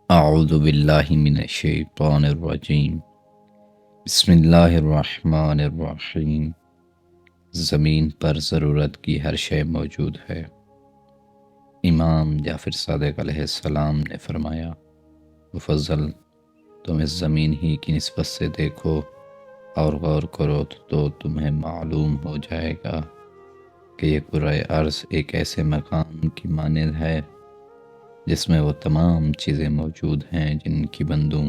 اعوذ باللہ من الشیطان الرجیم بسم اللہ الرحمن الرحیم۔ زمین پر ضرورت کی ہر شے موجود ہے۔ امام جعفر صادق علیہ السلام نے فرمایا، مفضل تم اس زمین ہی کی نسبت سے دیکھو اور غور کرو تو تمہیں معلوم ہو جائے گا کہ یہ کرۂ ارض ایک ایسے مکان کی مانند ہے جس میں وہ تمام چیزیں موجود ہیں جن کی بندوں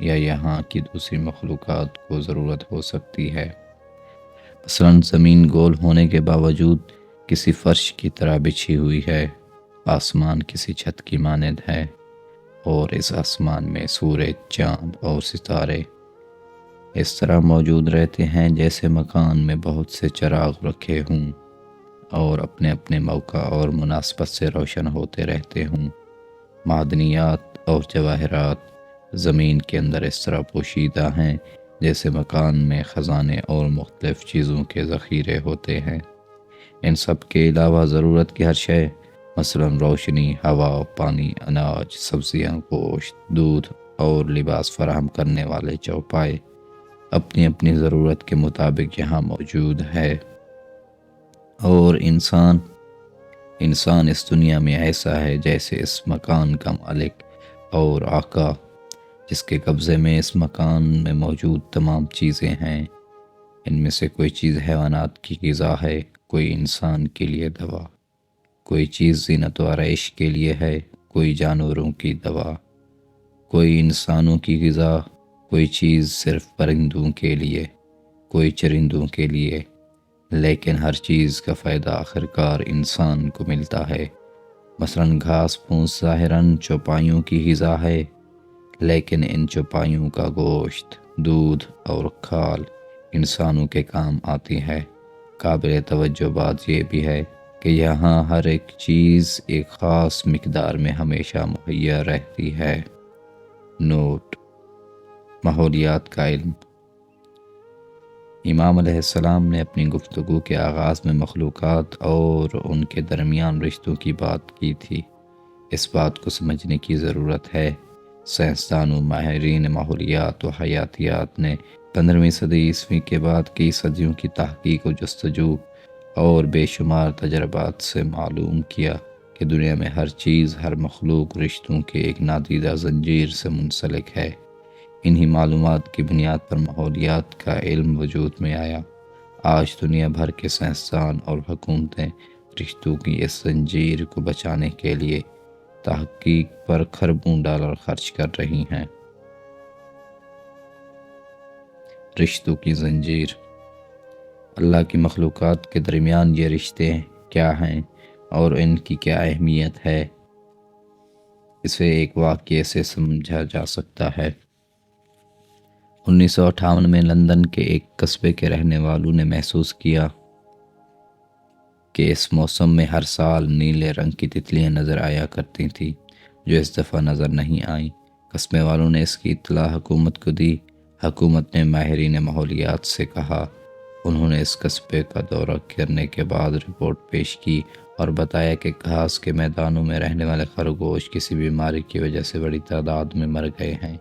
یا یہاں کی دوسری مخلوقات کو ضرورت ہو سکتی ہے۔ مثلاً زمین گول ہونے کے باوجود کسی فرش کی طرح بچھی ہوئی ہے، آسمان کسی چھت کی مانند ہے، اور اس آسمان میں سورج، چاند اور ستارے اس طرح موجود رہتے ہیں جیسے مکان میں بہت سے چراغ رکھے ہوں اور اپنے اپنے موقع اور مناسبت سے روشن ہوتے رہتے ہوں۔ معدنیات اور جواہرات زمین کے اندر اس طرح پوشیدہ ہیں جیسے مکان میں خزانے اور مختلف چیزوں کے ذخیرے ہوتے ہیں۔ ان سب کے علاوہ ضرورت کی ہر شے، مثلاً روشنی، ہوا، پانی، اناج، سبزیاں، گوشت، دودھ اور لباس فراہم کرنے والے چوپائے اپنی اپنی ضرورت کے مطابق یہاں موجود ہے۔ اور انسان اس دنیا میں ایسا ہے جیسے اس مکان کا مالک اور آقا، جس کے قبضے میں اس مکان میں موجود تمام چیزیں ہیں۔ ان میں سے کوئی چیز حیوانات کی غذا ہے، کوئی انسان کے لیے دوا، کوئی چیز زینت و آرائش کے لیے ہے، کوئی جانوروں کی دوا، کوئی انسانوں کی غذا، کوئی چیز صرف پرندوں کے لیے، کوئی چرندوں کے لیے، لیکن ہر چیز کا فائدہ آخرکار انسان کو ملتا ہے۔ مثلاً گھاس پھوس ظاہراً چوپایوں کی غذا ہے، لیکن ان چوپایوں کا گوشت، دودھ اور کھال انسانوں کے کام آتی ہے۔ قابل توجہ بات یہ بھی ہے کہ یہاں ہر ایک چیز ایک خاص مقدار میں ہمیشہ مہیا رہتی ہے۔ نوٹ: ماحولیات کا علم۔ امام علیہ السلام نے اپنی گفتگو کے آغاز میں مخلوقات اور ان کے درمیان رشتوں کی بات کی تھی۔ اس بات کو سمجھنے کی ضرورت ہے۔ سائنسدانوں، ماہرین ماحولیات و حیاتیات نے 15ویں صدی عیسوی کے بعد کئی صدیوں کی تحقیق و جستجو اور بے شمار تجربات سے معلوم کیا کہ دنیا میں ہر چیز، ہر مخلوق رشتوں کے ایک نادیدہ زنجیر سے منسلک ہے۔ انہی معلومات کی بنیاد پر ماحولیات کا علم وجود میں آیا۔ آج دنیا بھر کے سائنسدان اور حکومتیں رشتوں کی اس زنجیر کو بچانے کے لیے تحقیق پر کھربوں ڈالر خرچ کر رہی ہیں۔ رشتوں کی زنجیر۔ اللہ کی مخلوقات کے درمیان یہ رشتے کیا ہیں اور ان کی کیا اہمیت ہے، اسے ایک واقعے سے سمجھا جا سکتا ہے۔ 1958 میں لندن کے ایک قصبے کے رہنے والوں نے محسوس کیا کہ اس موسم میں ہر سال نیلے رنگ کی تتلیاں نظر آیا کرتی تھیں، جو اس دفعہ نظر نہیں آئیں۔ قصبے والوں نے اس کی اطلاع حکومت کو دی۔ حکومت نے ماہرین ماحولیات سے کہا۔ انہوں نے اس قصبے کا دورہ کرنے کے بعد رپورٹ پیش کی اور بتایا کہ گھاس کے میدانوں میں رہنے والے خرگوش کسی بیماری کی وجہ سے بڑی تعداد میں مر گئے ہیں،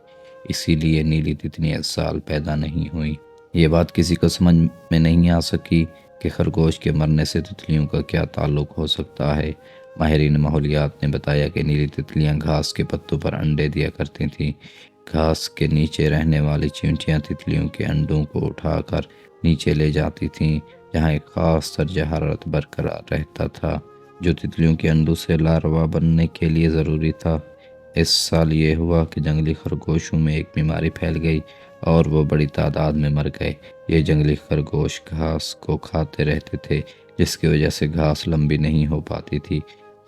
اسی لیے نیلی تتلیاں اس سال پیدا نہیں ہوئیں۔ یہ بات کسی کو سمجھ میں نہیں آ سکی کہ خرگوش کے مرنے سے تتلیوں کا کیا تعلق ہو سکتا ہے۔ ماہرین ماحولیات نے بتایا کہ نیلی تتلیاں گھاس کے پتوں پر انڈے دیا کرتی تھیں۔ گھاس کے نیچے رہنے والی چیونٹیاں تتلیوں کے انڈوں کو اٹھا کر نیچے لے جاتی تھیں، جہاں ایک خاص درجہ حرارت برقرار رہتا تھا جو تتلیوں کے انڈوں سے لاروا بننے کے لیے ضروری تھا۔ اس سال یہ ہوا کہ جنگلی خرگوشوں میں ایک بیماری پھیل گئی اور وہ بڑی تعداد میں مر گئے۔ یہ جنگلی خرگوش گھاس کو کھاتے رہتے تھے، جس کی وجہ سے گھاس لمبی نہیں ہو پاتی تھی۔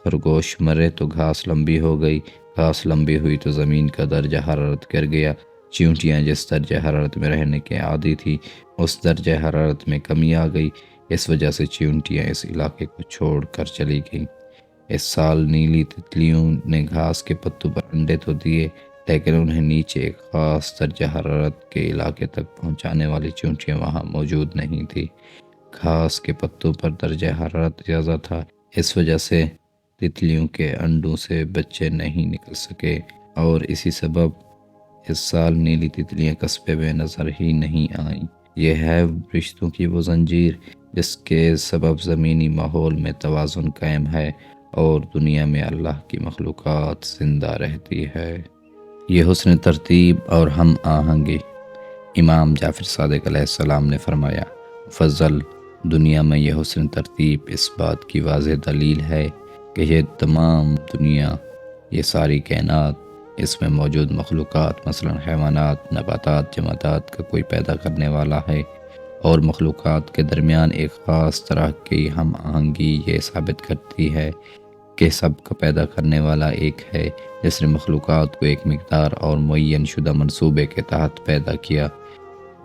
خرگوش مرے تو گھاس لمبی ہو گئی، گھاس لمبی ہوئی تو زمین کا درجہ حرارت گر گیا۔ چیونٹیاں جس درجہ حرارت میں رہنے کے عادی تھی، اس درجہ حرارت میں کمی آ گئی۔ اس وجہ سے چیونٹیاں اس علاقے کو چھوڑ کر چلی گئیں۔ اس سال نیلی تتلیوں نے گھاس کے پتوں پر انڈے تو دیے، لیکن انہیں نیچے ایک خاص درجہ حرارت کے علاقے تک پہنچانے والی چیونٹیاں وہاں موجود نہیں تھی۔ گھاس کے پتوں پر درجہ حرارت زیادہ تھا، اس وجہ سے تتلیوں کے انڈوں سے بچے نہیں نکل سکے اور اسی سبب اس سال نیلی تتلیاں قصبے میں نظر ہی نہیں آئیں۔ یہ ہے رشتوں کی وہ زنجیر جس کے سبب زمینی ماحول میں توازن قائم ہے اور دنیا میں اللہ کی مخلوقات زندہ رہتی ہے۔ یہ حسن ترتیب اور ہم آہنگی۔ امام جعفر صادق علیہ السلام نے فرمایا، فضل دنیا میں یہ حسن ترتیب اس بات کی واضح دلیل ہے کہ یہ تمام دنیا، یہ ساری کائنات، اس میں موجود مخلوقات مثلا حیوانات، نباتات، جمادات کا کوئی پیدا کرنے والا ہے، اور مخلوقات کے درمیان ایک خاص طرح کی ہم آہنگی یہ ثابت کرتی ہے کہ سب کا پیدا کرنے والا ایک ہے، جس نے مخلوقات کو ایک مقدار اور معین شدہ منصوبے کے تحت پیدا کیا،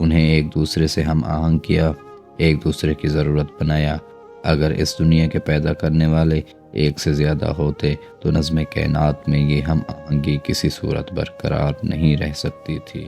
انہیں ایک دوسرے سے ہم آہنگ کیا، ایک دوسرے کی ضرورت بنایا۔ اگر اس دنیا کے پیدا کرنے والے ایک سے زیادہ ہوتے تو نظم کائنات میں یہ ہم آہنگی کسی صورت برقرار نہیں رہ سکتی تھی۔